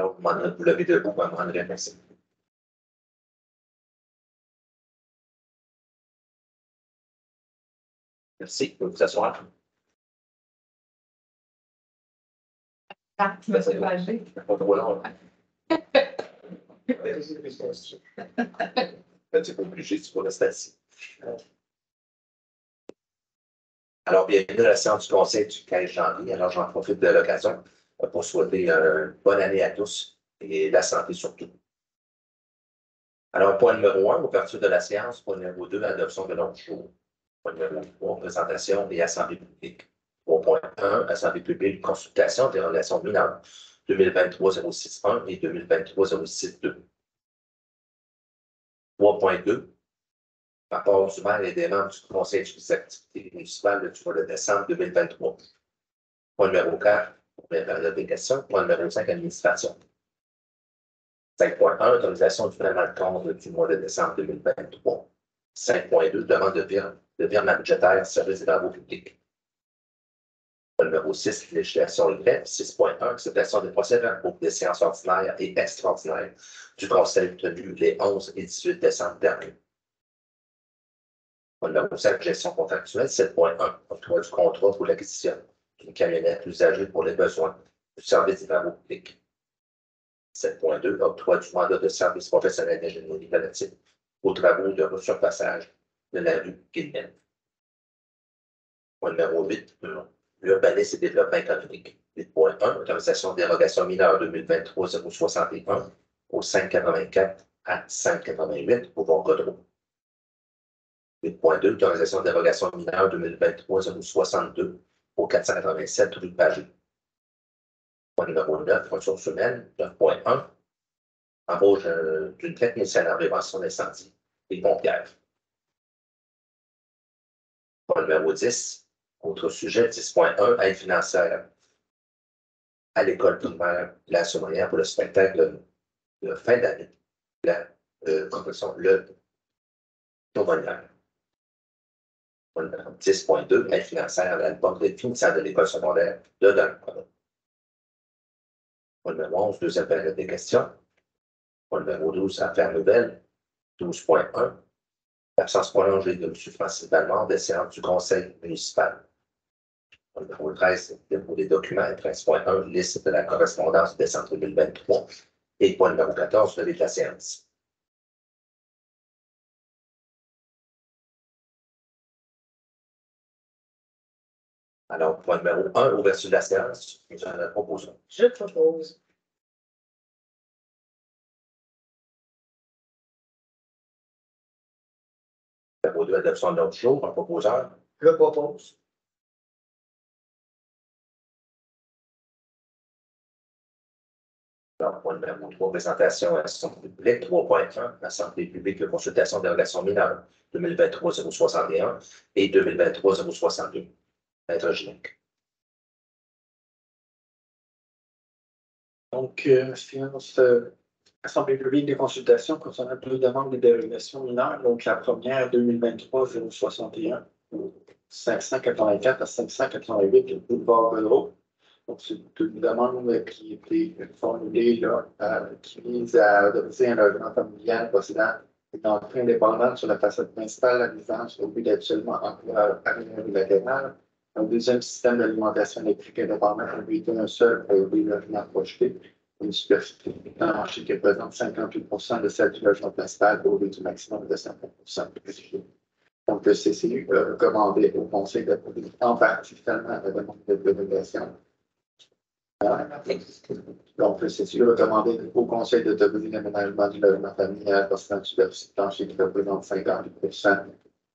Donc, vous levez debout, André, merci. Merci, vous vous asseoir. Ah, je me suis âgée. Pas trop long. Tu n'es pas obligé, tu peux rester assis. Alors, bienvenue à la séance du Conseil du 15 janvier. Alors, j'en profite de l'occasion pour souhaiter une bonne année à tous et la santé surtout. Alors, point numéro 1, ouverture de la séance. Point numéro 2, adoption de l'ordre du jour. Point numéro 3, présentation et assemblée publique. 3.1, assemblée publique, consultation des relations mineures 2023-061 et 2023-062. 3.2, rapport du maire et des membres du Conseil des activités municipales du mois de décembre 2023. Point numéro 4, première période des questions. Point numéro 5, administration. 5.1, autorisation du paiement de compte du mois de décembre 2023. 5.2, demande de virement budgétaire, service des travaux publics. Point numéro 6, législation et grève. 6.1, acceptation des procès-verbaux des séances ordinaires et extraordinaires du Conseil tenu les 11 et 18 décembre dernier. Point numéro 7, gestion contractuelle. 7.1, octroi du contrat pour l'acquisition d'une camionnette usagée pour les besoins du service des travaux publics. 7.2, octroi du mandat de service professionnel d'ingénierie relatif aux travaux de resurfaçage de la rue Guillemette. Point numéro 8, l'urbanisme et développement économique. 8.1, autorisation de dérogation mineure 2023-061 au 584 à 588 au Vont-Godreau. 8.2, autorisation de dérogation mineure 2023-062 au 487 rue Pagé. Point numéro 9, ressources humaines. 9.1, embauche d'une technicienne en prévention d'incendie et pompières. Point numéro 10, autre sujet, 10.1, aide financière à l'école primaire La Sommelière pour le spectacle de fin d'année, le Tomonière. Point numéro 10.2, aide financière à l'album de finissant de l'école secondaire de Duncan. Point numéro 11, deuxième période des questions. Point numéro 12, affaires nouvelles. 12.1, l'absence prolongée de M. Francis Balmort des séances du Conseil municipal. Point numéro 13, dépôt des documents. 13.1, liste de la correspondance de décembre 2023. Et point numéro 14, levée de la séance. Alors, point numéro 1, ouverture de la séance. Nous en proposons. Je propose. Numéro 2, adoption de l'ordre du jour. Un proposeur. Je propose. Alors, point numéro 3, présentation à la santé publique. 3.1, la santé publique de consultation des relations mineures 2023-061 et 2023-062. Maître Gilles. Donc, séance Assemblée publique des consultations concernant deux demandes de dérogation mineure. Donc, la première, 2023-061, 584 à 588, boulevard Godreau. Donc, c'est une demande qui a été formulée là, qui vise à adopter un logement familial possédant une entrée indépendante sur la façade principale, la résidence au but d'actuellement améliorer latérale. Un deuxième système d'alimentation électrique indépendant habilité un seul pour les logements projetés. Une superficie planchée qui représente 58% de celle du logement principal au lieu du maximum de 50% exigé. Donc, le CCU a recommandé au Conseil d'approuver en partie finalement la demande de dérogation. Donc, le CCU a recommandé au Conseil d'autoriser l'aménagement du logement familial possédant une superficie planchée qui représente 58%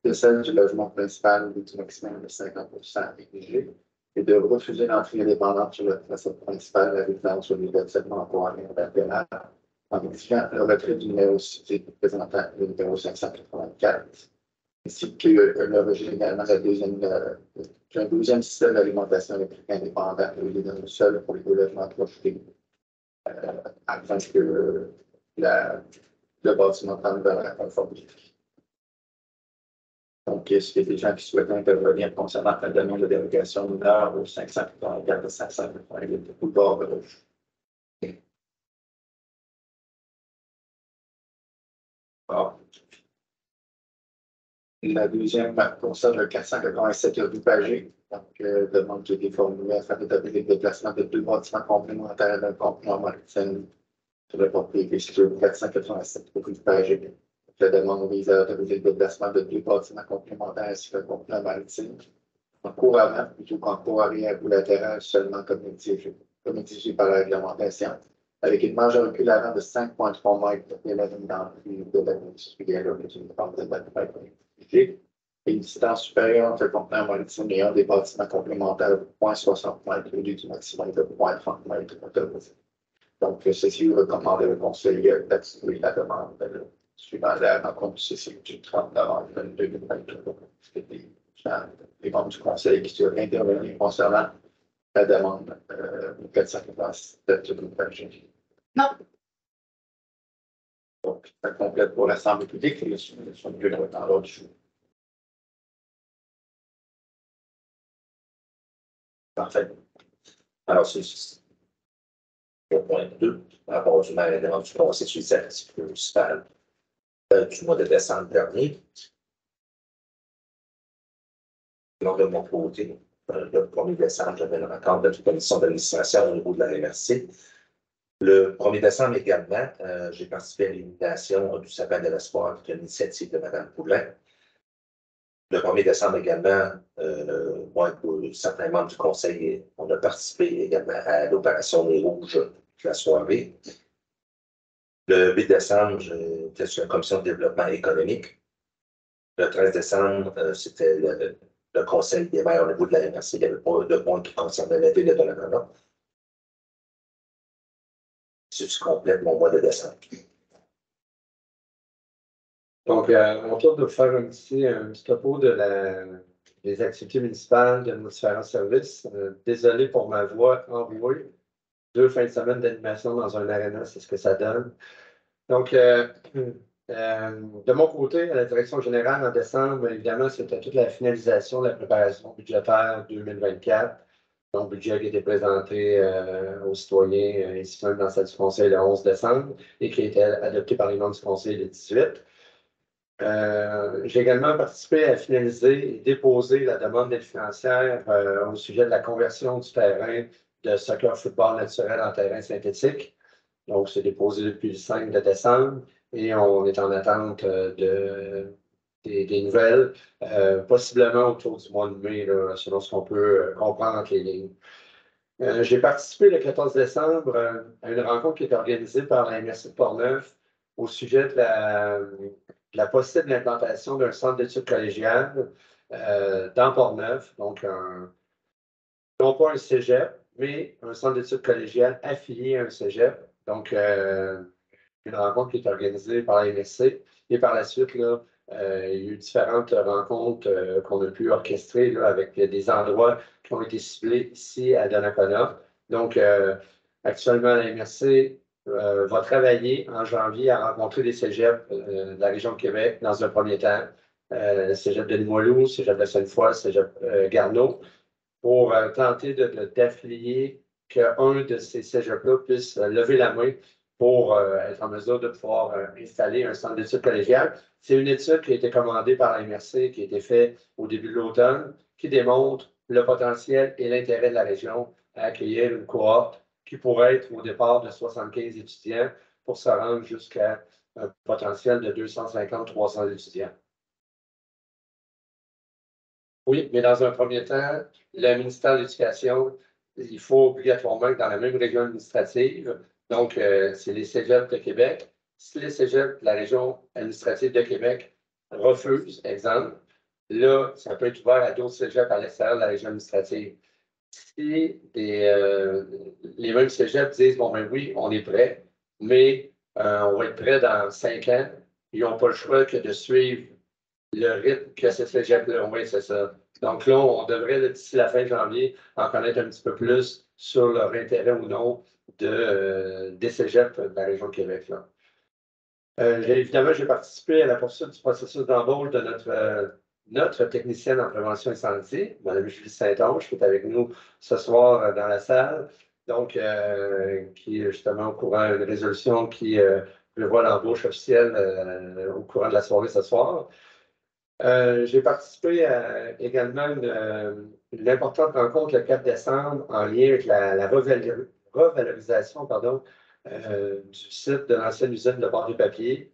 de celle du logement principal ou du maximum de 50% exigé, et de refuser l'entrée indépendante sur la façade principale de la résidence sur les bâtiments temporaires nationaux en modifiant le retrait du numéro cité représentant le numéro 584, ainsi que le rejet également d'un deuxième système d'alimentation électrique indépendant au lieu d'un seul pour les deux logements projetés, afin que le bâtiment tende vers la conformité. Donc, est-ce qu'il y a des gens qui souhaitent intervenir concernant la demande de dérogation mineure au 584 à 588 boulevard Godreau? La deuxième concerne le 487 rue Pagé. Donc, demande qui a été formulée afin d'établir le déplacement de deux bâtiments complémentaires d'un complément maritime sur le propriété située au 487 rue Pagé. La demande vise à autoriser le déplacement de deux bâtiments complémentaires sur le complément maritime en cours avant plutôt qu'en cours arrière ou latéral seulement comme exigé par la réglementation, avec une marge de recul avant de 5,3 mètres de la ligne d'entrée de la industrielle qui est une forme de bâtiment et une distance supérieure entre le complément maritime et un des bâtiments complémentaires de 0,60 mètres au lieu du maximum de 0,30 mètres autorisé. Donc, ceci recommande le conseil d'activer la demande suivant la rencontre du CCI du 30 novembre 2023. Les membres du conseil qui doivent intervenir concernant la demande 487 de Virginie. Non. Donc, ça complète pour l'Assemblée publique et son lieu dans l'ordre du jour. Parfait. Alors, c'est le point 2, par rapport au maire et du processus exécutif municipal du mois de décembre dernier. Lors de mon côté, le 1er décembre, j'avais une rencontre de la commission d'administration au niveau de la MRC. Le 1er décembre également, j'ai participé à l'élimination du sapin de l'espoir, qui est une initiative de Mme Poulin. Le 1er décembre également, moi et certains membres du conseil, on a participé également à l'opération des Rouges de la soirée. Le 8 décembre, j'étais sur la commission de développement économique. Le 13 décembre, c'était le conseil des maires au niveau de la MRC. Il n'y avait pas de point qui concernait la ville de Donnacona. Je complète mon mois de décembre. Donc, on tourne de vous faire un petit topo des activités municipales de nos différents services. Désolé pour ma voix enrouée. 2 fins de semaine d'animation dans un aréna, c'est ce que ça donne. Donc, de mon côté, à la direction générale, en décembre, évidemment, c'était toute la finalisation de la préparation budgétaire 2024. Donc, budget qui a été présenté aux citoyens ici même dans la salle du conseil le 11 décembre et qui a été adopté par les membres du conseil le 18. J'ai également participé à finaliser et déposer la demande d'aide financière au sujet de la conversion du terrain de soccer football naturel en terrain synthétique. Donc, c'est déposé depuis le 5 décembre et on est en attente des nouvelles, possiblement autour du mois de mai, là, selon ce qu'on peut comprendre entre les lignes. J'ai participé le 14 décembre à une rencontre qui est organisée par la MRC de Portneuf au sujet de la possible implantation d'un centre d'études collégiales dans Portneuf, donc non pas un cégep, mais un centre d'études collégiales affilié à un cégep. Donc, une rencontre qui est organisée par la MRC. Et par la suite, là, il y a eu différentes rencontres qu'on a pu orchestrer là, avec des endroits qui ont été ciblés ici à Donnacona. Donc, actuellement, la MRC va travailler en janvier à rencontrer les cégeps de la région de Québec dans un premier temps. Le cégep de Limoilou, cégep de Sainte-Foy, cégep Garneau, pour tenter d'affilier qu'un de ces cégeps-là puisse lever la main pour être en mesure de pouvoir installer un centre d'études collégiales. C'est une étude qui a été commandée par la MRC, qui a été faite au début de l'automne, qui démontre le potentiel et l'intérêt de la région à accueillir une cohorte qui pourrait être au départ de 75 étudiants pour se rendre jusqu'à un potentiel de 250-300 étudiants. Oui, mais dans un premier temps, le ministère de l'Éducation, il faut obligatoirement être dans la même région administrative. Donc, c'est les cégeps de Québec. Si les cégeps de la région administrative de Québec refusent, exemple, là, ça peut être ouvert à d'autres cégeps à l'extérieur de la région administrative. Si les mêmes cégeps disent, bon, ben oui, on est prêt, mais on va être prêt dans 5 ans, ils n'ont pas le choix que de suivre le rythme que ce cégep-là. Oui, c'est ça. Donc là, on devrait, d'ici la fin janvier, en connaître un petit peu plus sur leur intérêt ou non des cégeps de la région de Québec. Là. Évidemment, j'ai participé à la poursuite du processus d'embauche de notre technicienne en prévention incendie, Mme Julie Saint-Onge, qui est avec nous ce soir dans la salle. Donc, qui est justement au courant d'une résolution qui prévoit l'embauche officielle au courant de la soirée ce soir. J'ai participé également à une importante rencontre le 4 décembre en lien avec la revalorisation du site de l'ancienne usine de bord du papier.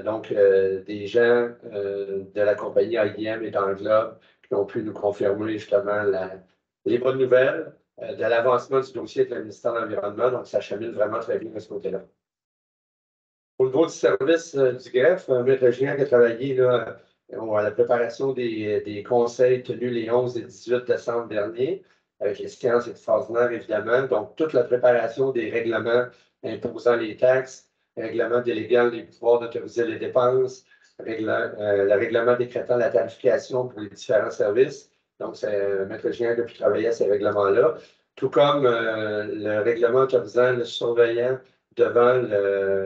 Donc, des gens de la compagnie IBM et d'Englobe qui ont pu nous confirmer justement les bonnes nouvelles de l'avancement du dossier avec le ministère de l'Environnement. Donc, ça chemine vraiment très bien de ce côté-là. Au niveau du service du greffe, Maître Julien qui a travaillé là, à la préparation des conseils tenus les 11 et 18 décembre dernier, avec les séquences extraordinaires, évidemment. Donc, toute la préparation des règlements imposant les taxes, règlement déléguant les pouvoirs d'autoriser les dépenses, le règlement décrétant la tarification pour les différents services. Donc, c'est Maître Julien qui a pu travailler à ces règlements-là, tout comme le règlement autorisant le surveillant devant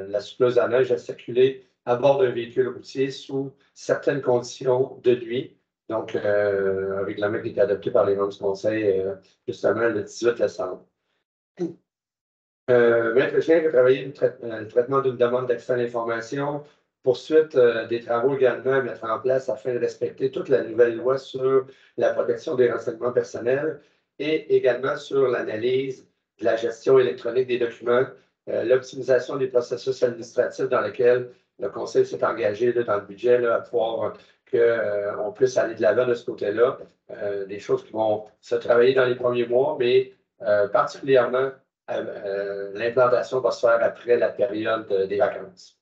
la suppleuse à neige à circuler à bord d'un véhicule routier sous certaines conditions de nuit. Donc, un règlement qui a été adopté par les membres du Conseil justement le 18 décembre. Maître Chien qui a travaillé le traitement d'une demande d'accès à l'information, poursuite des travaux également à mettre en place afin de respecter toute la nouvelle loi sur la protection des renseignements personnels et également sur l'analyse de la gestion électronique des documents, l'optimisation des processus administratifs dans lesquels le Conseil s'est engagé là, dans le budget là, à pouvoir qu'on puisse aller de l'avant de ce côté-là. Des choses qui vont se travailler dans les premiers mois, mais particulièrement l'implantation va se faire après la période des vacances.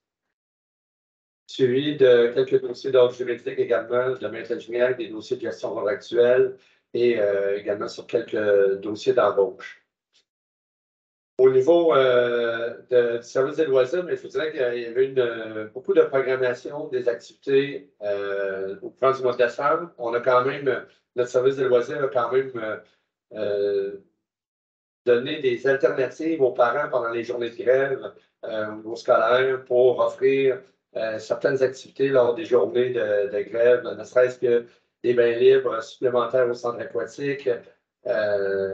Suivi de quelques dossiers d'ordre juridique également, de maître ingénieur, des dossiers de gestion contractuelle et également sur quelques dossiers d'embauche. Au niveau du service des loisirs, mais je vous dirais qu'il y avait beaucoup de programmation des activités au cours du mois de décembre. On a quand même, notre service des loisirs a quand même donné des alternatives aux parents pendant les journées de grève au niveau scolaire pour offrir certaines activités lors des journées de grève, ne serait-ce que des bains libres supplémentaires au centre aquatique.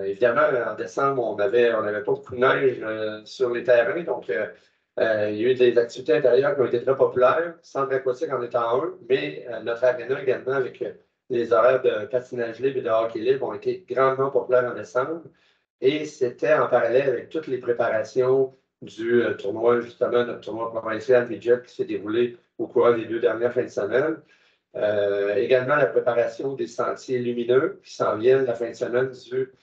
Évidemment, en décembre, on n'avait pas beaucoup de neige sur les terrains, donc il y a eu des activités intérieures qui ont été très populaires, centre aquatique en étant un, mais notre aréna également avec les horaires de patinage libre et de hockey libre ont été grandement populaires en décembre. Et c'était en parallèle avec toutes les préparations du tournoi, justement, notre tournoi provincial Midget qui s'est déroulé au cours des 2 dernières fins de semaine. Également la préparation des sentiers lumineux qui s'en viennent la fin de semaine du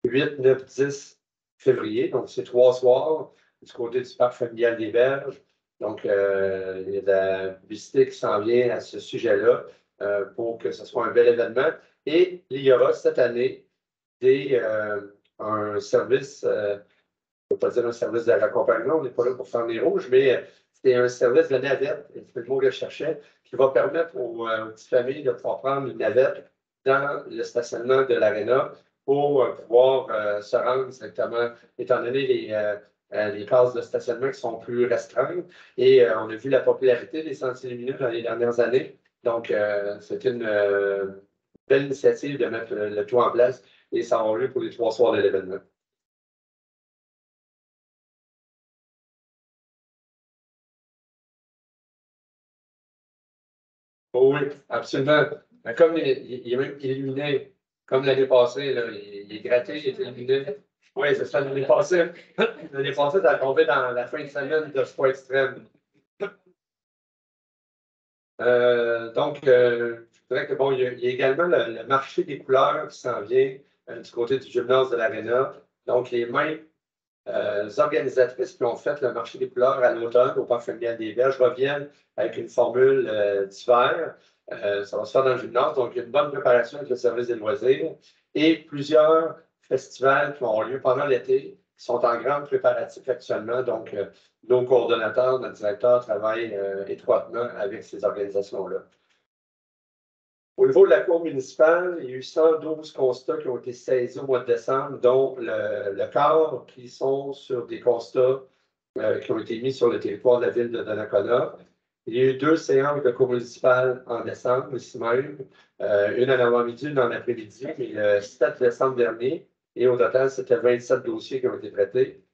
8, 9, 10 février. Donc, c'est 3 soirs du côté du parc familial des Berges. Donc, il y a de la publicité qui s'en vient à ce sujet-là pour que ce soit un bel événement. Et il y aura cette année un service, je ne veux pas dire un service de raccompagnement, on n'est pas là pour faire les rouges, mais c'est un service de navette, c'est le mot que je cherchais, qui va permettre aux petites familles de pouvoir prendre une navette dans le stationnement de l'aréna pour pouvoir se rendre directement, étant donné les cases de stationnement qui sont plus restreintes. Et on a vu la popularité des sentiers lumineux dans les dernières années. Donc, c'est une belle initiative de mettre le tout en place et ça aura lieu pour les 3 soirs de l'événement. Oh oui, absolument. Comme il est même illuminé, comme l'année passée, là, il est gratté, il est illuminé. Oui, c'est ça, l'année passée. L'année passée, ça a tombé dans la fin de semaine de sport extrême. Donc, je dirais que bon, il y a également le marché des couleurs qui s'en vient du côté du gymnase de l'Arena. Donc, les mêmes organisatrices qui ont fait le marché des couleurs à l'automne au Parc familial des Berges reviennent avec une formule d'hiver. Ça va se faire dans le gymnase. Donc, il y a une bonne préparation avec le service des loisirs et plusieurs festivals qui ont lieu pendant l'été qui sont en grande préparatif actuellement. Donc, nos coordonnateurs, notre directeur travaillent étroitement avec ces organisations-là. Au niveau de la Cour municipale, il y a eu 112 constats qui ont été saisis au mois de décembre, dont le quart qui sont sur des constats qui ont été mis sur le territoire de la ville de Donnacona. Il y a eu 2 séances de Cour municipale en décembre, ici même, une en avant-midi, une en après-midi, le 7 décembre dernier. Et au total, c'était 27 dossiers qui ont été traités.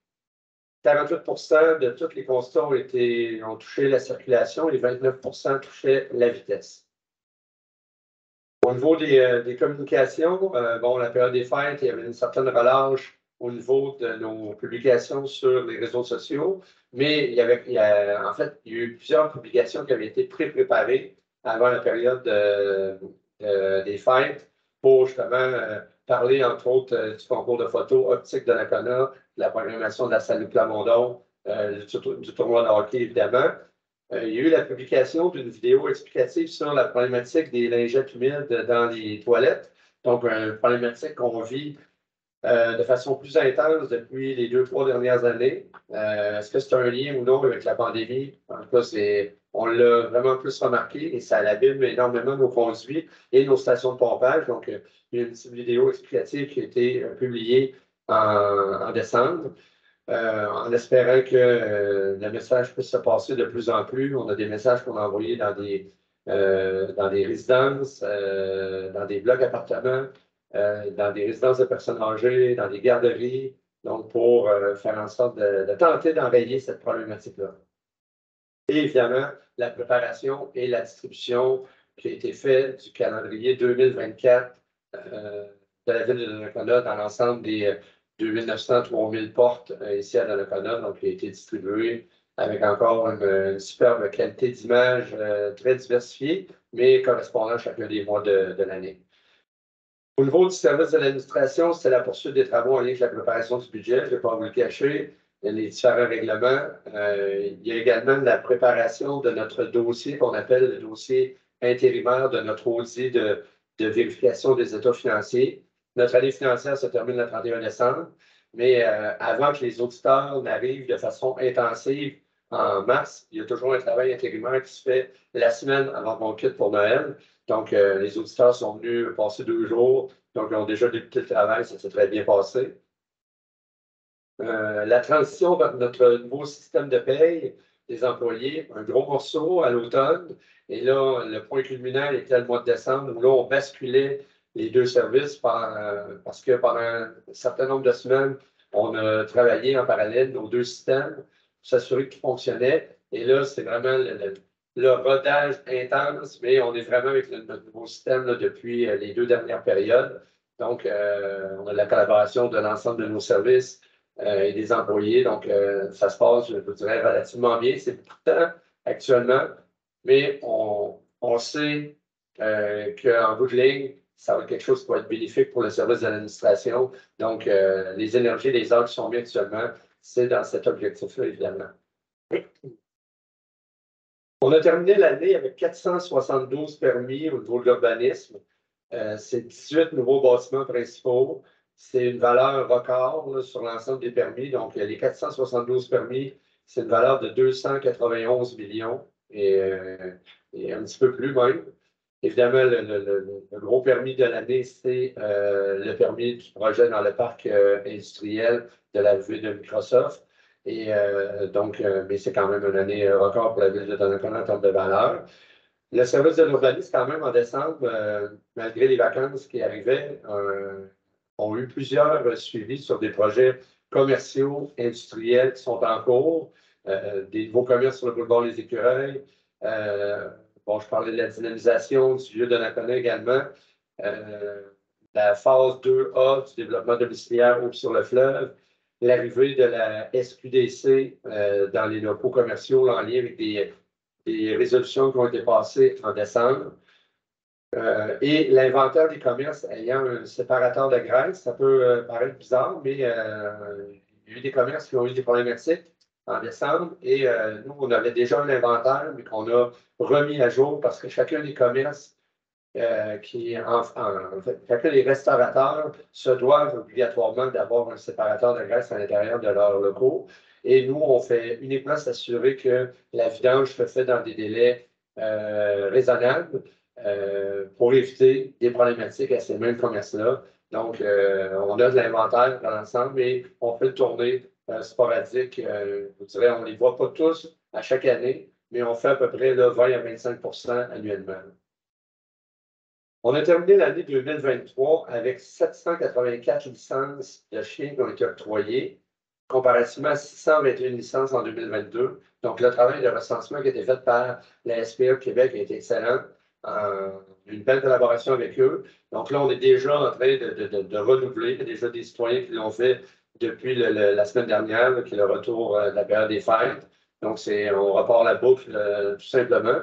48% de tous les constats ont touché la circulation et 29% touchaient la vitesse. Au niveau des communications, bon, la période des fêtes, il y avait une certaine relâche au niveau de nos publications sur les réseaux sociaux, mais en fait, il y a eu plusieurs publications qui avaient été préparées avant la période des fêtes pour justement parler, entre autres, du concours de photos optique de l'Acona, de la programmation de la Salut Plamondon, du tournoi de hockey, évidemment. Il y a eu la publication d'une vidéo explicative sur la problématique des lingettes humides dans les toilettes. Donc, une problématique qu'on vit de façon plus intense depuis les 2-3 dernières années. Est-ce que c'est un lien ou non avec la pandémie? En tout cas, on l'a vraiment plus remarqué et ça abîme énormément nos conduits et nos stations de pompage. Donc, il y a une petite vidéo explicative qui a été publiée en décembre. En espérant que le message puisse se passer de plus en plus. On a des messages qu'on a envoyés dans des résidences, dans des blocs appartements, dans des résidences de personnes âgées, dans des garderies, donc pour faire en sorte de tenter d'enrayer cette problématique-là. Et évidemment, la préparation et la distribution qui a été faite du calendrier 2024 de la ville de Donnacona dans l'ensemble des 2900-3000 portes ici à Donnacona, donc qui a été distribué avec encore une superbe qualité d'image très diversifiée, mais correspondant à chacun des mois de l'année. Au niveau du service de l'administration, c'est la poursuite des travaux en lien avec la préparation du budget. Je ne vais pas vous le cacher, les différents règlements. Il y a également la préparation de notre dossier qu'on appelle le dossier intérimaire de notre audit de vérification des états financiers. Notre année financière se termine le 31 décembre, mais avant que les auditeurs n'arrivent de façon intensive en mars, il y a toujours un travail intérimaire qui se fait la semaine avant qu'on quitte pour Noël. Donc, les auditeurs sont venus passer 2 jours, donc ils ont déjà débuté le travail, ça s'est très bien passé. La transition vers notre nouveau système de paye des employés, un gros morceau à l'automne. Et là, le point culminant était le mois de décembre, où là, on basculait les 2 services parce que pendant un certain nombre de semaines, on a travaillé en parallèle nos 2 systèmes pour s'assurer qu'ils fonctionnaient. Et là, c'est vraiment le rodage intense, mais on est vraiment avec notre nouveau système là, depuis les 2 dernières périodes. Donc, on a la collaboration de l'ensemble de nos services et des employés. Donc, ça se passe, je vous dirais, relativement bien. C'est beaucoup de temps actuellement, mais on sait qu'en bout de ligne, ça va être quelque chose qui va être bénéfique pour le service de l'administration. Donc, les énergies, les heures qui sont mises actuellement, c'est dans cet objectif-là, évidemment. On a terminé l'année avec 472 permis au niveau de l'urbanisme. C'est 18 nouveaux bâtiments principaux. C'est une valeur record là, sur l'ensemble des permis. Donc, les 472 permis, c'est une valeur de 291 millions et un petit peu plus même. Évidemment, le gros permis de l'année, c'est le permis du projet dans le parc industriel de la revue de Microsoft. Et donc, mais c'est quand même une année record pour la ville de Donnacona en termes de valeur. Le service de l'urbanisme, quand même, en décembre, malgré les vacances qui arrivaient, ont eu plusieurs suivis sur des projets commerciaux, industriels qui sont en cours, des nouveaux commerces sur le boulevard Les Écureuils. Bon, je parlais de la dynamisation du lieu de Donnacona également. La phase 2A du développement domiciliaire sur le fleuve. L'arrivée de la SQDC dans les locaux commerciaux en lien avec des résolutions qui ont été passées en décembre. Et l'inventaire des commerces ayant un séparateur de graisse, ça peut paraître bizarre, mais il y a eu des commerces qui ont eu des problématiques en décembre et nous, on avait déjà un inventaire, mais qu'on a remis à jour parce que chacun des commerces chacun des restaurateurs se doivent obligatoirement d'avoir un séparateur de graisse à l'intérieur de leurs locaux. Et nous, on fait uniquement s'assurer que la vidange se fait dans des délais raisonnables pour éviter des problématiques à ces mêmes commerces-là. Donc, on a de l'inventaire dans l'ensemble, mais on fait le tournée sporadique. Je vous dirais, on ne les voit pas tous à chaque année, mais on fait à peu près là, 20 à 25% annuellement. On a terminé l'année 2023 avec 784 licences de chiens qui ont été octroyées, comparativement à 621 licences en 2022. Donc, le travail de recensement qui a été fait par la SPA Québec a été excellent. une belle collaboration avec eux. Donc là, on est déjà en train de renouveler. Il y a déjà des citoyens qui l'ont fait depuis la semaine dernière, là, qui est le retour de la période des fêtes. Donc, on repart la boucle tout simplement.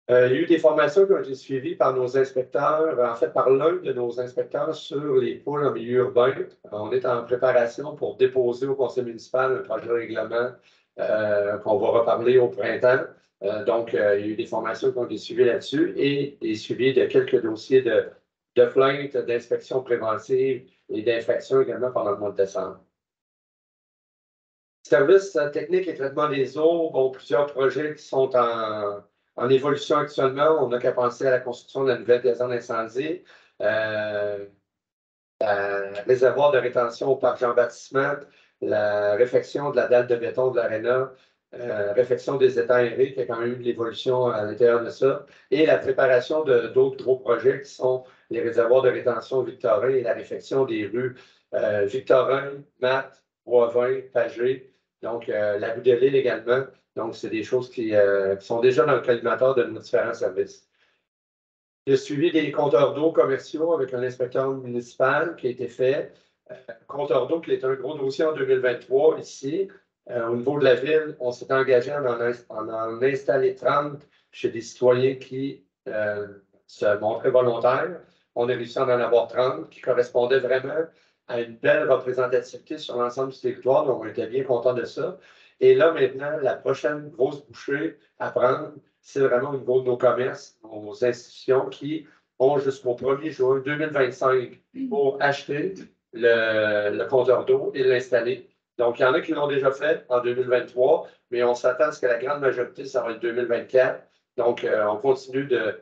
Il y a eu des formations qui ont été suivies par nos inspecteurs, en fait par l'un de nos inspecteurs sur les poules en milieu urbain. On est en préparation pour déposer au conseil municipal un projet de règlement qu'on va reparler au printemps. Donc, il y a eu des formations qui ont été suivies là-dessus et des suivis de quelques dossiers de plaintes, d'inspection préventive et d'infraction également pendant le mois de décembre. Service technique et traitement des eaux, bon, plusieurs projets qui sont en évolution actuellement. On n'a qu'à penser à la construction de la nouvelle caserne d'incendie, le réservoir de rétention au parc Jean-Baptiste, la réfection de la dalle de béton de l'aréna, réfection des étangs aérés, qui a quand même eu de l'évolution à l'intérieur de ça, et la préparation d'autres gros projets qui sont les réservoirs de rétention Victorin et la réfection des rues Victorin, Matte, Boivin, Pagé, donc la rue de l'Île également. Donc, c'est des choses qui sont déjà dans le collimateur de nos différents services. Il y a suivi des compteurs d'eau commerciaux avec un inspecteur municipal qui a été fait. Compteur d'eau qui est un gros dossier en 2023 ici. Au niveau de la ville, on s'est engagé à en installer 30 chez des citoyens qui se montraient volontaires. On a réussi à en avoir 30 qui correspondaient vraiment à une belle représentativité sur l'ensemble du territoire. Donc, on était bien contents de ça. Et là, maintenant, la prochaine grosse bouchée à prendre, c'est vraiment au niveau de nos commerces, nos institutions qui ont jusqu'au 1er juin 2025 pour acheter le compteur d'eau et l'installer. Donc, il y en a qui l'ont déjà fait en 2023, mais on s'attend à ce que la grande majorité, ça va être 2024. Donc, on continue de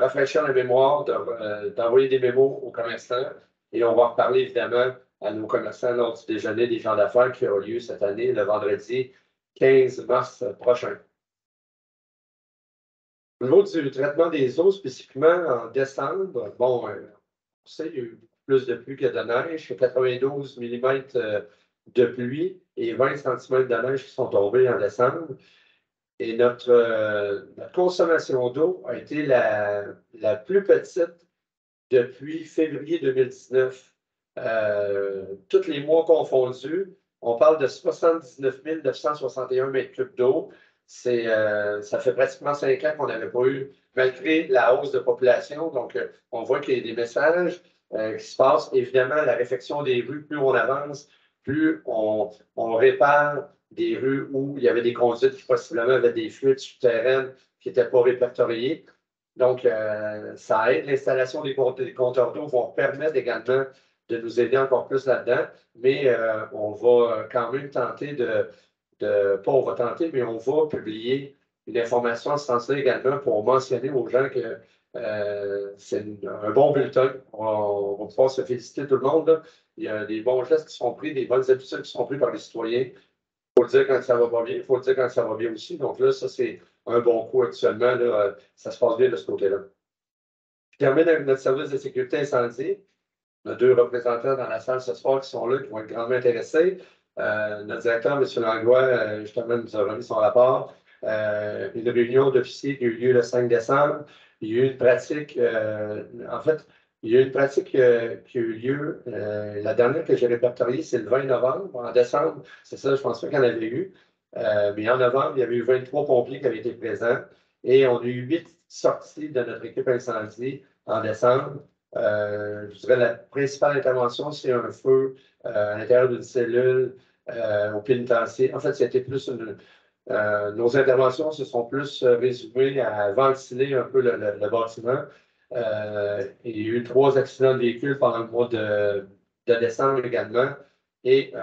rafraîchir la mémoire, d'envoyer des mémos aux commerçants. Et on va reparler évidemment à nos commerçants lors du déjeuner des gens d'affaires qui aura lieu cette année, le vendredi 15 mars prochain. Au niveau du traitement des eaux, spécifiquement en décembre, bon, on sait qu'il y a eu plus de pluie que de neige, 92 mm de pluie et 20 cm de neige qui sont tombés en décembre. Et notre consommation d'eau a été la plus petite depuis février 2019. Tous les mois confondus, on parle de 79 961 mètres cubes d'eau. Ça fait pratiquement 5 ans qu'on n'avait pas eu, malgré la hausse de population. Donc, on voit qu'il y a des messages qui se passent. Évidemment, la réfection des rues, plus on avance, plus on répare des rues où il y avait des conduites qui possiblement avaient des fuites souterraines qui n'étaient pas répertoriées. Donc, ça aide. L'installation des compteurs d'eau vont permettre également de nous aider encore plus là-dedans, mais on va quand même tenter pas on va tenter, mais on va publier une information en ce sens-là également pour mentionner aux gens que c'est un bon bulletin. On va pouvoir se féliciter tout le monde, là. Il y a des bons gestes qui sont pris, des bonnes habitudes qui sont prises par les citoyens. Il faut le dire quand ça va pas bien, il faut le dire quand ça va bien aussi. Donc là, ça, c'est un bon coup actuellement. Là, ça se passe bien de ce côté-là. Je termine avec notre service de sécurité incendie. On a 2 représentants dans la salle ce soir qui sont là, qui vont être grandement intéressés. Notre directeur, M. Langlois, justement, nous a remis son rapport. Une réunion d'officiers qui a eu lieu le 5 décembre. Il y a eu une pratique, en fait, il y a eu une pratique qui a eu lieu. La dernière que j'ai répertoriée, c'est le 20 novembre. En décembre, c'est ça, je pense pas qu'il y en avait eu. Mais en novembre, il y avait eu 23 pompiers qui avaient été présents. Et on a eu 8 sorties de notre équipe incendie en décembre. Je dirais la principale intervention, c'est un feu à l'intérieur d'une cellule au pénitencier. En fait, c'était plus nos interventions se sont plus résumées à ventiler un peu le bâtiment. Il y a eu 3 accidents de véhicules pendant le mois de décembre également. Et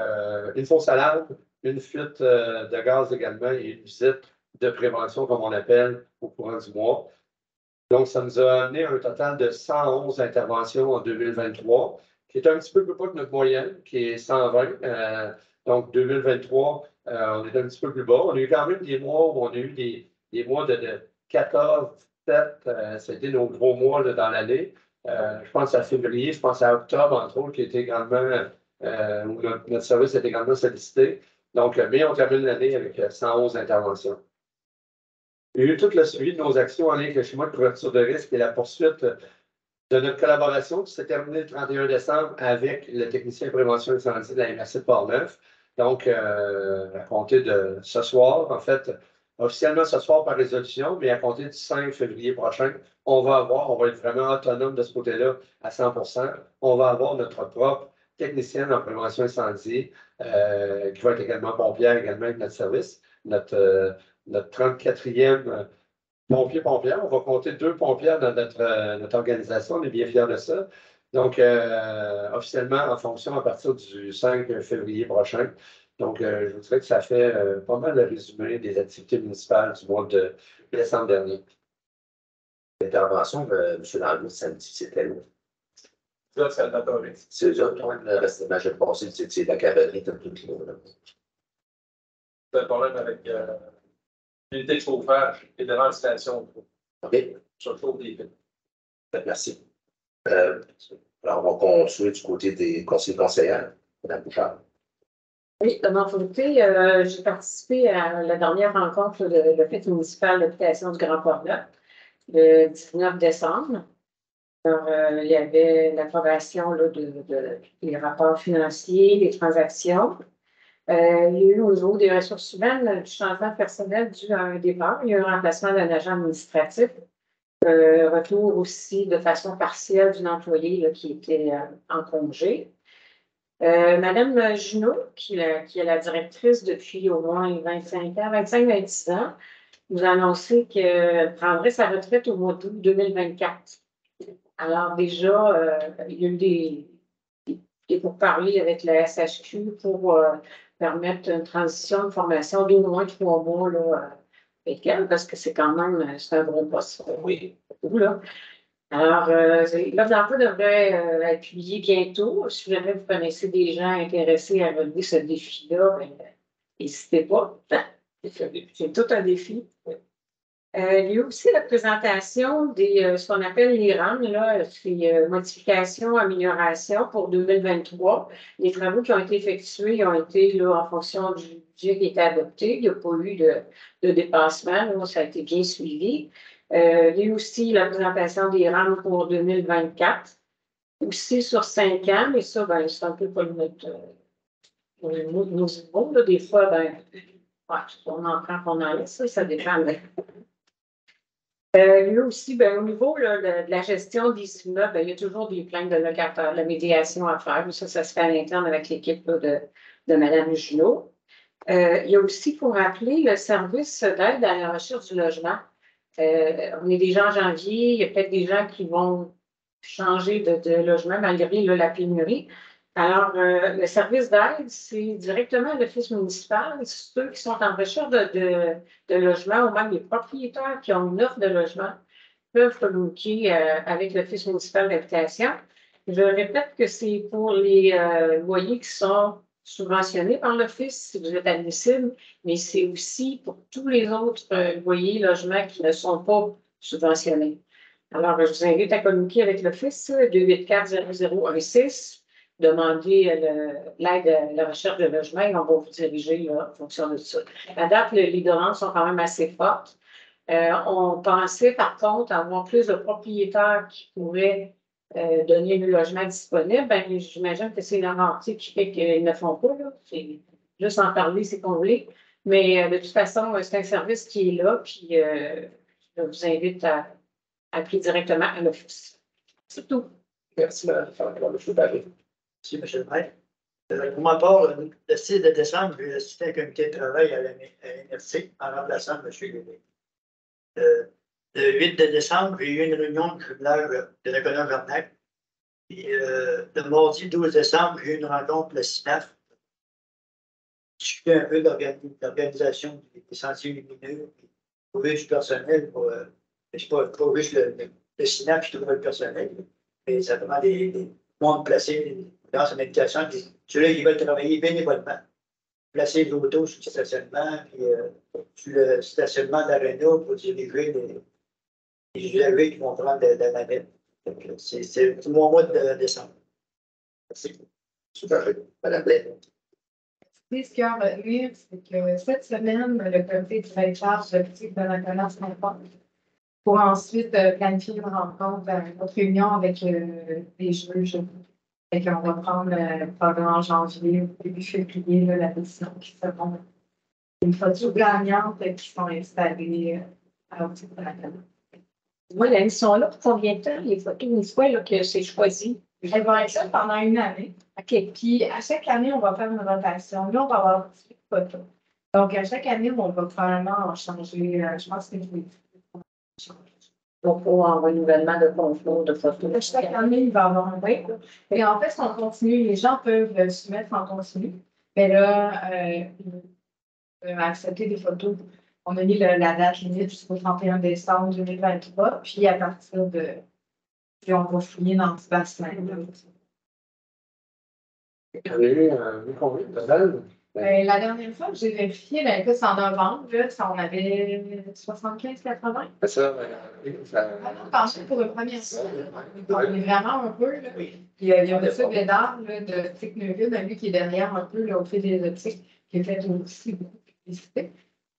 une fausse alarme, une fuite de gaz également et une visite de prévention, comme on appelle, au courant du mois. Donc, ça nous a amené à un total de 111 interventions en 2023, qui est un petit peu plus bas que notre moyenne, qui est 120. Donc, 2023, on est un petit peu plus bas. On a eu quand même des mois où on a eu des mois de 14, 7. C'était nos gros mois là, dans l'année. Je pense à février, je pense à octobre, entre autres, qui était grandement, où notre service était grandement sollicité. Donc, mais on termine l'année avec 111 interventions. Il y a eu tout le suivi de nos actions en lien avec le schéma de couverture de risque et la poursuite de notre collaboration qui s'est terminée le 31 décembre avec le technicien prévention incendie de la MRC de Portneuf. Donc, à compter de ce soir, en fait, officiellement ce soir par résolution, mais à compter du 5 février prochain, on va être vraiment autonome de ce côté-là à 100%. On va avoir notre propre technicienne en prévention incendie qui va être également pompière, également avec notre service. Notre 34e pompière. On va compter 2 pompières dans notre organisation. On est bien fiers de ça. Donc, officiellement, en fonction à partir du 5 février prochain. Donc, je vous dirais que ça fait pas mal le résumé des activités municipales du mois de décembre dernier. L'intervention de M. Landry samedi, c'était là. Ça, c'est la théorie. C'est ça, quand même, le reste de la j'ai passé, c'est la cavalerie, tout là. C'est un problème avec l'unité de chauffage et de l'installation. OK, Sur le chauffe des fils. merci. Alors, on va continuer du côté des conseillers conseillères. Mme Bouchard. Oui, de mon côté, j'ai participé à la dernière rencontre de l'Office municipal d'habitation du Grand Port-Neuf, le 19 décembre. Alors, il y avait l'approbation des rapports financiers, des transactions. Il y a eu au niveau des ressources humaines du changement de personnel dû à un départ. Il y a eu un remplacement d'un agent administratif. Retour aussi de façon partielle d'une employée là, qui était en congé. Madame Junot, qui est la directrice depuis au moins 25-26 ans, nous a annoncé qu'elle prendrait sa retraite au mois d'août 2024. Alors déjà, il y a eu des pourparlers avec la SHQ pour permettre une transition de formation d'au moins 3 mois là, avec elle, parce que c'est quand même c'est un gros poste. Oui, là. Alors, l'offre d'emploi devrait être publiée bientôt. Si jamais vous connaissez des gens intéressés à relever ce défi-là, ben, n'hésitez pas. C'est tout un défi. Il y a aussi la présentation des ce qu'on appelle les RAM, là, c'est modifications, améliorations pour 2023. Les travaux qui ont été effectués ont été là, en fonction du budget qui était adopté. Il n'y a pas eu de dépassement, là, ça a été bien suivi. Il y a eu aussi la présentation des RAM pour 2024, aussi sur 5 ans, mais ça, ben, c'est un peu comme nos niveaux. Là, des fois, ben, ouais, on en prend, on en laisse, ça dépend. Mais... il y a aussi, ben, au niveau là, de la gestion des immeubles, ben, il y a toujours des plaintes de locataires, la médiation à faire. Ça se fait à l'interne avec l'équipe de Mme Junot. Il y a aussi, pour rappeler, le service d'aide à la recherche du logement. On est déjà en janvier, il y a peut-être des gens qui vont changer de logement malgré là, la pénurie. Alors, le service d'aide, c'est directement l'office municipal. Ceux qui sont en recherche de logement, ou même les propriétaires qui ont une offre de logement, peuvent communiquer avec l'office municipal d'habitation. Je répète que c'est pour les loyers qui sont subventionnés par l'office, si vous êtes admissible, mais c'est aussi pour tous les autres loyers, logements qui ne sont pas subventionnés. Alors, je vous invite à communiquer avec l'office 284-0016, demander l'aide à la recherche de logement et on va vous diriger là, en fonction de ça. À date, les demandes sont quand même assez fortes. On pensait par contre avoir plus de propriétaires qui pourraient donner le logement disponible. Ben, j'imagine que c'est l'inventaire qui fait qu'ils ne font pas. Là. Juste en parler, c'est comblé. Mais de toute façon, c'est un service qui est là. Puis je vous invite à appeler directement à l'office. C'est tout. Merci, Mme Barry. Merci, M. le maire. Pour ma part, le 6 de décembre, j'ai assisté à un comité de travail à l'NRC en remplaçant M. Lévy. Le 8 de décembre, j'ai eu une réunion du tribunal de la colonne Jarnac. Puis le mardi 12 décembre, j'ai eu une rencontre le SINAF. Discuter un peu de l'organisation des sentiers lumineux, trouver du personnel pour. C'est pas juste le SINAF qui trouve le personnel, mais ça demande des mondes placés dans son éducation. Ceux-là qui veulent travailler bénévolement. Placer l'auto sur le stationnement, puis sur le stationnement d'Arena pour diriger les usagers qui vont prendre de la navette. C'est mon mois de décembre. Merci. Super. Mme Blaine. Ce qu'il y a à retenir, c'est que cette semaine, le comité de charge politique de la commerce n'importe pour ensuite planifier une rencontre, notre réunion avec les juges. Et qu'on va prendre probablement en janvier ou début février là, la décision qui seront une photo gagnante qui sont installées à l'autre de la canne. Moi, elles sont là pour combien de temps, les photos, une fois là, que c'est choisi? Elles vont être là pendant une année. OK. Puis à chaque année, on va faire une rotation. Là, on va avoir 18 photos. Donc à chaque année, on va probablement en changer. Je pense que c'est Donc, pour un renouvellement de concours de photos. chaque année, il va y avoir un break. Et en fait, on continue. Les gens peuvent se mettre en continu. Mais là, accepter des photos. On a mis la date limite jusqu'au 31 décembre 2023. Puis à partir de. Puis on va fouiller dans ce bassin. Il y en a eu combien de total? La dernière fois que j'ai vérifié, ben, écoute, c'est en novembre, là, on avait 75-80. C'est ça. Penché pour une première fois. On est vraiment un peu. Là. Il y a M. Bédard de Technoville, lui qui est derrière un peu là, au fil des optiques, qui a fait aussi beaucoup de publicité.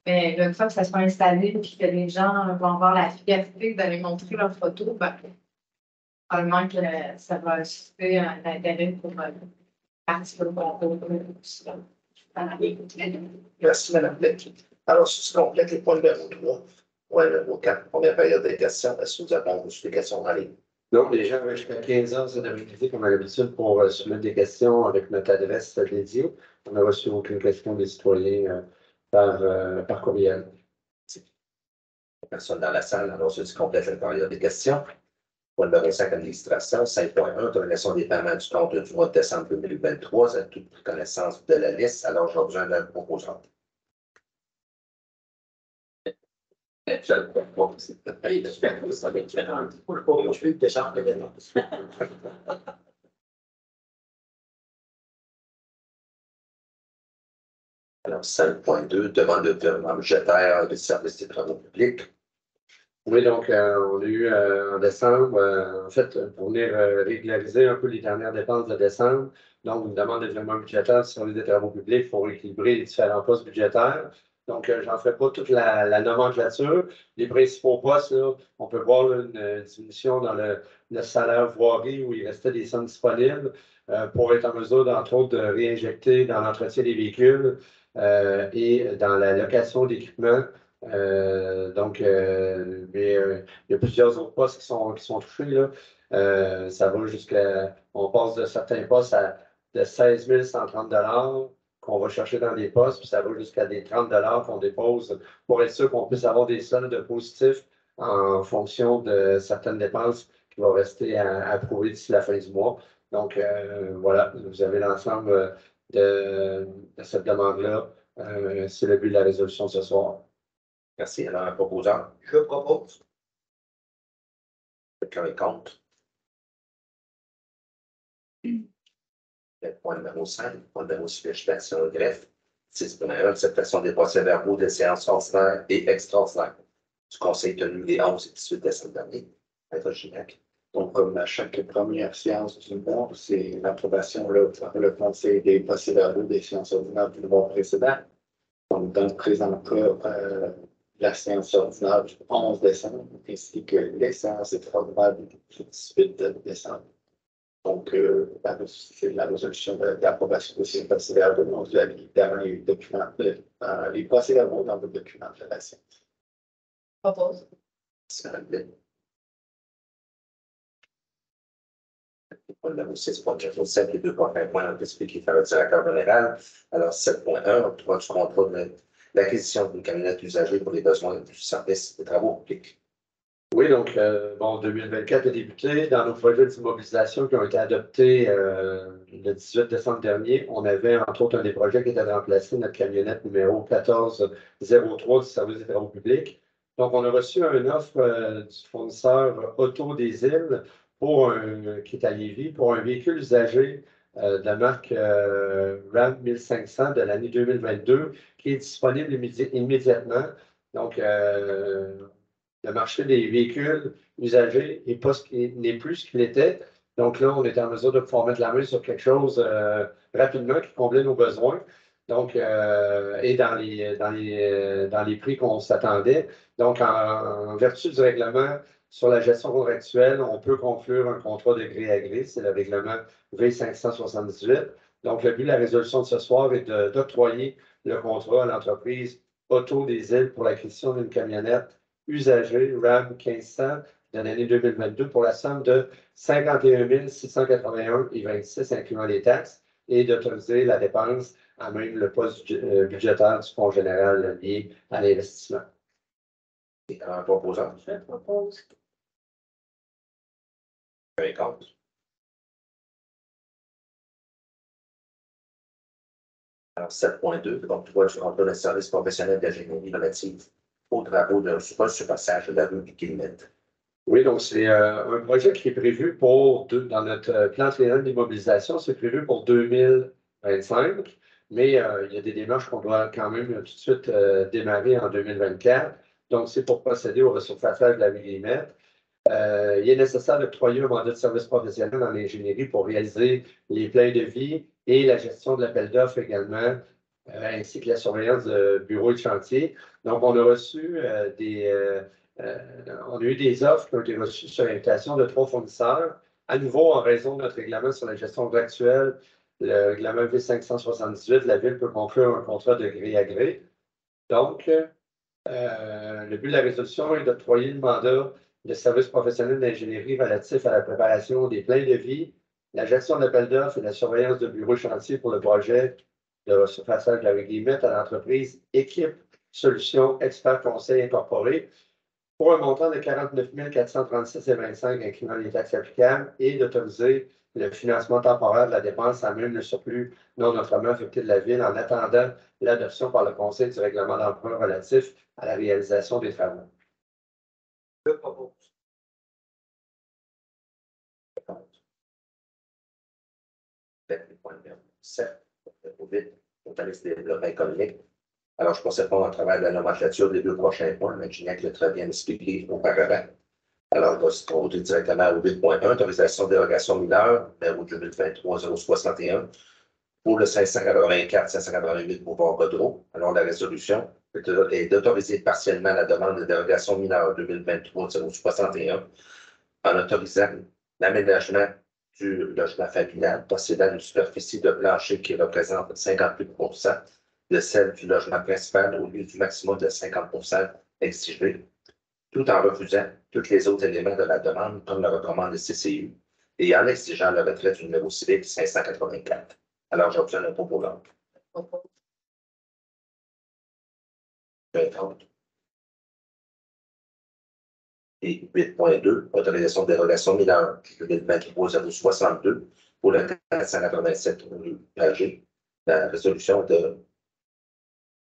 Mais là, une fois que ça sera installé et que les gens vont avoir la fierté d'aller montrer leurs photos, ben, probablement que ça va susciter un intérêt pour participer au concours. Merci, Mme Blake. Alors, ceci complète les points numéro 3. Point numéro 4, première période des questions. Est-ce que vous avez reçu des questions en ligne? Donc, les gens avaient jusqu'à 15 heures cet après-midi, comme à l'habitude, pour soumettre des questions avec notre adresse dédiée. On n'a reçu aucune question des citoyens par courriel. Personne dans la salle. Alors, ceci complète la période des questions. Point numéro 5, administration. 5.1, autorisation des paiements du compte du mois de décembre 2023. Vous avez toute connaissance de la liste. Alors, j'ai besoin d'un proposant. Je le crois pas. Je suis décembre également. Alors, 5.2, demande de virement budgétaire des services des travaux publics. Oui, donc, on a eu en décembre, en fait, pour venir régulariser un peu les dernières dépenses de décembre, donc une demande de virement budgétaire sur les travaux publics pour équilibrer les différents postes budgétaires. Donc, j'en ferai pas toute la nomenclature. Les principaux postes, là, on peut voir là, une diminution dans le salaire voirie où il restait des sommes disponibles pour être en mesure, entre autres, de réinjecter dans l'entretien des véhicules et dans la location d'équipements. Mais il y a plusieurs autres postes qui sont touchés. Là. Ça va on passe de certains postes de 16 130 $ qu'on va chercher dans des postes, puis ça va jusqu'à des 30 $ qu'on dépose pour être sûr qu'on puisse avoir des soldes positifs en fonction de certaines dépenses qui vont rester à approuver d'ici la fin du mois. Donc, voilà, vous avez l'ensemble de cette demande-là. C'est le but de la résolution de ce soir. Merci. Alors, un proposant. Je propose. Quelqu'un est contre. Le point numéro 5, point numéro 6, législation et greffe. 6.1, acceptation des procès-verbaux des séances ordinaires et extraordinaires du Conseil tenu les 11 et 18 décembre dernier. Maître Gignac. Donc, comme à chaque première séance du mois, c'est l'approbation par le Conseil des procès-verbaux des séances ordinaires du mois précédent. Donc, dans le présent cas, la séance ordinaire du 11 décembre, ainsi que les séances extraordinaires du 18 décembre. Donc, c'est la résolution d'approbation de ces procès-verbaux. Donc, vous avez évidemment les procès-verbaux dans le document de la séance. Propose. Le numéro 6.47 et 2.1 points spécifiques par le directeur général. Alors, 7.1, octroi du contrat de l'acquisition d'une camionnette usagée pour les besoins du service des travaux publics. Oui, donc, 2024 a débuté. Dans nos projets d'immobilisation qui ont été adoptés le 18 décembre dernier, on avait, entre autres, un des projets qui était de remplacer notre camionnette numéro 1403 du service des travaux publics. Donc, on a reçu une offre du fournisseur Auto des Îles qui est à Lévis, pour un véhicule usagé de la marque Ram 1500 de l'année 2022, qui est disponible immédiatement. Donc, le marché des véhicules usagés n'est plus ce qu'il était. Donc là, on est en mesure de pouvoir mettre la main sur quelque chose rapidement qui comblait nos besoins. Donc, et dans les prix qu'on s'attendait. Donc, en vertu du règlement sur la gestion contractuelle, on peut conclure un contrat de gré à gré. C'est le règlement V578. Donc, le but de la résolution de ce soir est d'octroyer le contrat à l'entreprise Auto des Îles pour l'acquisition d'une camionnette usagée RAM 1500 de l'année 2022 pour la somme de 51 681,26 incluant les taxes et d'autoriser la dépense à même le poste budgétaire du fonds général lié à l'investissement. Et un proposant. Je propose. Un contre. Alors, 7.2, donc, droit du contrat de service professionnel d'ingénierie relative aux travaux d'un surpassage de la rue Guillemette. Oui, donc c'est un projet qui est prévu dans notre plan triennal d'immobilisation, c'est prévu pour 2025, mais il y a des démarches qu'on doit quand même tout de suite démarrer en 2024. Donc, c'est pour procéder au resurfaçage de la rue Guillemette. Il est nécessaire d'octroyer un mandat de service professionnel dans l'ingénierie pour réaliser les plans de vie et la gestion de l'appel d'offres également, ainsi que la surveillance de bureaux et de chantier. Donc, on a reçu on a eu des offres qui ont été reçues sur l'invitation de 3 fournisseurs. À nouveau, en raison de notre règlement sur la gestion contractuelle, le règlement V578, la Ville peut conclure un contrat de gré à gré. Donc, le but de la résolution est d'octroyer le mandat de service professionnel d'ingénierie relatif à la préparation des plans de vie, la gestion de l'appel d'offres et la surveillance de bureaux chantier pour le projet de surfaçage de la rue Guillemette à l'entreprise Équipe Solutions Expert Conseil Incorporé pour un montant de 49 436,25 incluant les taxes applicables et d'autoriser le financement temporaire de la dépense à même le surplus non notamment affecté de la Ville en attendant l'adoption par le Conseil du règlement d'emprunt relatif à la réalisation des travaux. Je propose. 7. Totaliste des développements économiques. Alors, je procède pas à travers la nomenclature des 2 prochains points, mais Gignac l'a très bien expliqué auparavant. Alors, on va directement au 8.1, autorisation de dérogation mineure, numéro 2023-061, pour le 584-588 Boulevard Godreau. Alors, la résolution est d'autoriser partiellement la demande de dérogation mineure 2023-061 en autorisant l'aménagement du logement familial possédant une superficie de plancher qui représente 58% de celle du logement principal au lieu du maximum de 50% exigé, tout en refusant tous les autres éléments de la demande, comme le recommande le CCU, et en exigeant le retrait du numéro civique 584. Alors, j'obtiens un propos long. Et 8.2, autorisation de dérogation mineure 2023-062 pour le 487 rue Pagé. La résolution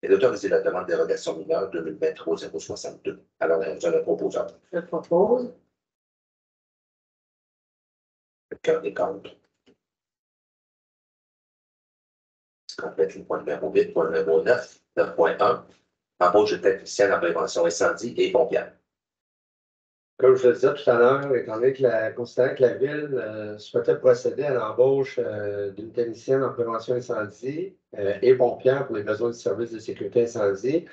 est d'autoriser la demande de dérogation mineure 2023-062. Alors, nous allons proposer. Je propose. Quelqu'un est contre. Ce qu'on fait le point numéro 8, point numéro 9, 9.1, embauche de techniciens en prévention incendie et pompière. Comme je le disais tout à l'heure, étant donné considérant que la Ville souhaitait procéder à l'embauche d'une technicienne en prévention incendie et pompière pour les besoins du service de sécurité incendie,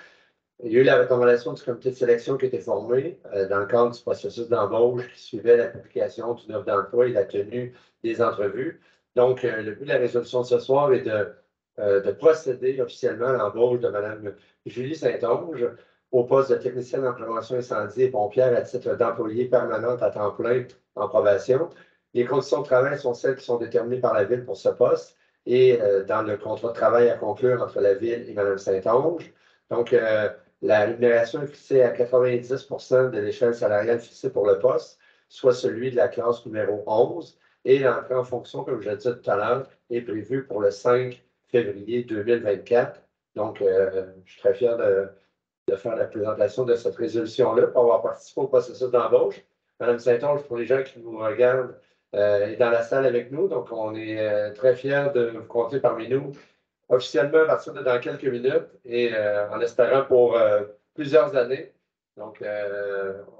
il y a eu la recommandation du comité de sélection qui a été formé dans le cadre du processus d'embauche qui suivait la publication d'une offre d'emploi et la tenue des entrevues. Donc, le but de la résolution de ce soir est de procéder officiellement à l'embauche de Mme Julie Saint-Onge au poste de technicienne en prévention incendie et pompière à titre d'employée permanente à temps plein en probation. Les conditions de travail sont celles qui sont déterminées par la Ville pour ce poste et dans le contrat de travail à conclure entre la Ville et Mme Saint-Onge. Donc, la rémunération est fixée à 90% de l'échelle salariale fixée pour le poste, soit celui de la classe numéro 11, et l'entrée en fonction, comme je l'ai dit tout à l'heure, est prévue pour le 5 février 2024. Donc, je suis très fier de faire la présentation de cette résolution-là pour avoir participé au processus d'embauche. Mme Saint-Onge, pour les gens qui nous regardent, est dans la salle avec nous. Donc, on est très fiers de vous compter parmi nous officiellement à partir de dans quelques minutes et en espérant pour plusieurs années. Donc,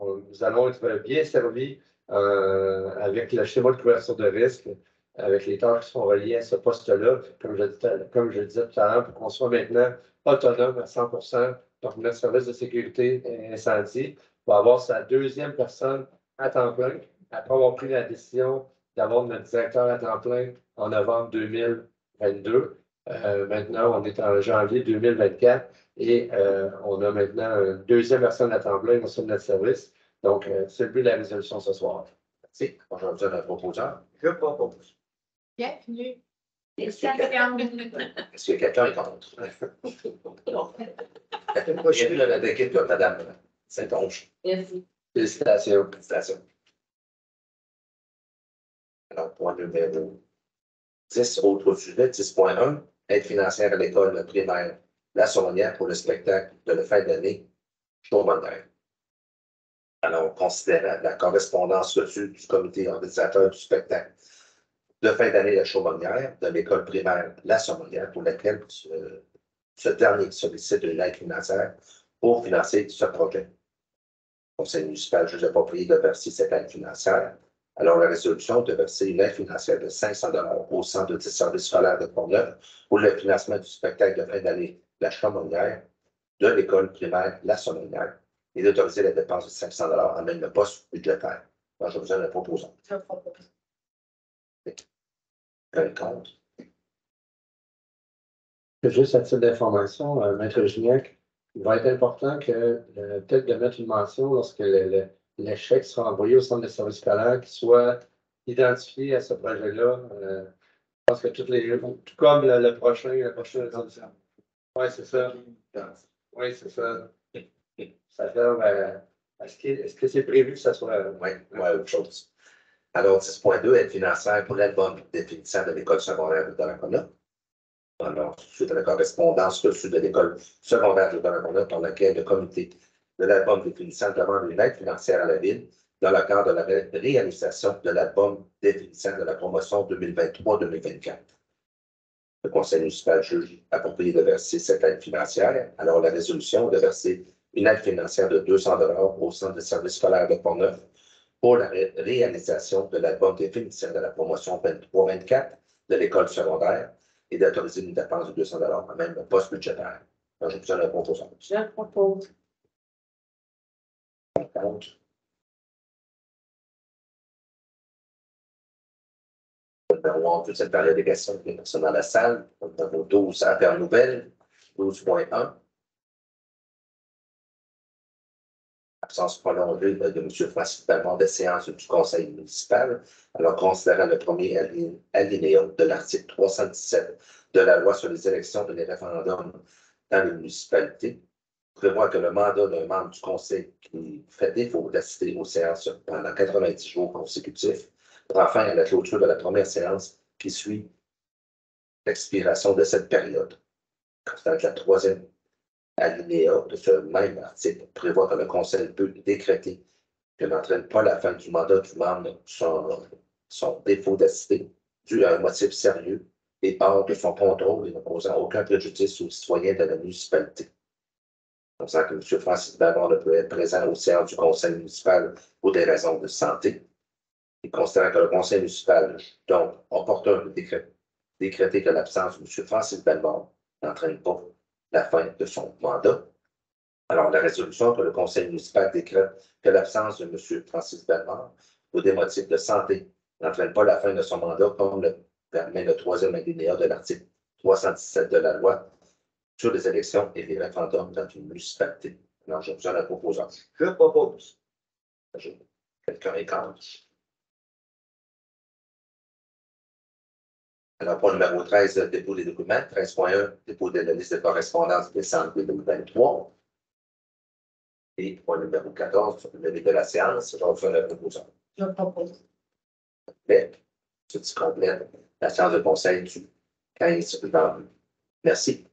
nous allons être bien servis avec le schéma de couverture de risque avec les tâches qui sont reliées à ce poste-là, comme je le disais tout à l'heure, pour qu'on soit maintenant autonome à 100%. Donc, notre service de sécurité incendie va avoir sa deuxième personne à temps plein, après avoir pris la décision d'avoir notre directeur à temps plein en novembre 2022. Maintenant, on est en janvier 2024 et on a maintenant une deuxième personne à temps plein au sein de notre service. Donc, c'est le but de la résolution ce soir. Merci. Aujourd'hui, notre proposeur. Je propose. Bienvenue. Est-ce que quelqu'un est contre? Bienvenue à notre équipe, Mme Saint-Onge. Merci. Félicitations. Félicitations. Alors, point numéro 10, autre sujet, 10.1, aide financière à l'école primaire La Saunière pour le spectacle de la fin d'année Chaumonnière. Alors, considérant la correspondance reçue du comité organisateur du spectacle de fin d'année La Chaumonnière de l'école primaire La Saunière pour laquelle ce dernier sollicite une aide financière pour financer ce projet. Le conseil municipal juge approprié de verser cette aide financière. Alors, la résolution de verser une aide financière de 500 $ au centre de services scolaires de Pont-Neuf pour le financement du spectacle de fin d'année La Chaumonnière de l'école primaire La Saunière et d'autoriser la dépense de 500 $ en même le poste budgétaire. Alors, je vous donne la proposition. Je propose. Quel compte? Juste à titre d'information, Maître Gignac, il va être important que peut-être de mettre une mention lorsque l'échec sera envoyé au centre de services scolaires, qu'il soit identifié à ce projet-là. Je pense que tout comme le prochain. Oui, c'est ça. Oui, c'est ça. Ça fait, est-ce que c'est prévu que ça soit. Oui, autre chose. Alors, 10.2, aide financière pour l'album définissant de l'école secondaire de Donnacona. Alors, suite à la correspondance reçue de l'école secondaire de Donnacona, dans laquelle le comité de l'album définissant demande une aide financière à la ville dans le cadre de la réalisation de l'album définissant de la promotion 2023-2024. Le conseil municipal juge approprié de verser cette aide financière. Alors, la résolution de verser une aide financière de 200 $ au centre de services scolaires de Pont-Neuf pour la réalisation de l'album définitif de la promotion 23-24 de l'école secondaire et d'autoriser une dépense de 200 $ en même poste budgétaire. Alors, je vous donne la proposition. Je propose. Contre. Numéro 11, toute cette période des questions des personnes dans la salle. Numéro 12, affaires nouvelles. 12.1. Absence prolongée de M. Francis Belmont de séance du conseil municipal. Alors, considérant le premier alinéa de l'article 317 de la loi sur les élections et les référendums dans les municipalités, prévoit que le mandat d'un membre du conseil qui fait défaut d'assister aux séances pendant 90 jours consécutifs prend fin à la clôture de la première séance qui suit l'expiration de cette période. Considérant que la troisième alinéa de ce même article prévoit que le conseil peut décréter que n'entraîne pas la fin du mandat du membre son défaut d'assister dû à un motif sérieux et hors de son contrôle et ne causant aucun préjudice aux citoyens de la municipalité. On sent que M. Francis Belmont ne peut être présent aux séances du conseil municipal pour des raisons de santé. Il considère que le conseil municipal, donc, opportun de décréter que l'absence de M. Francis Belmont n'entraîne pas la fin de son mandat. Alors, la résolution que le conseil municipal décrète que l'absence de M. Francis Belmont pour des motifs de santé n'entraîne pas la fin de son mandat, comme le permet le troisième alinéa de l'article 317 de la loi sur les élections et les référendums dans une municipalité. Alors, je vous donne la proposition. Je propose. Quelqu'un est contre. Alors, point numéro 13, dépôt des documents. 13.1, dépôt de la liste de correspondance décembre 2023. Et point numéro 14, levé de la séance. Je vous donne la proposition. Je propose. Ce qui complète la séance de conseil du 15 janvier. Merci.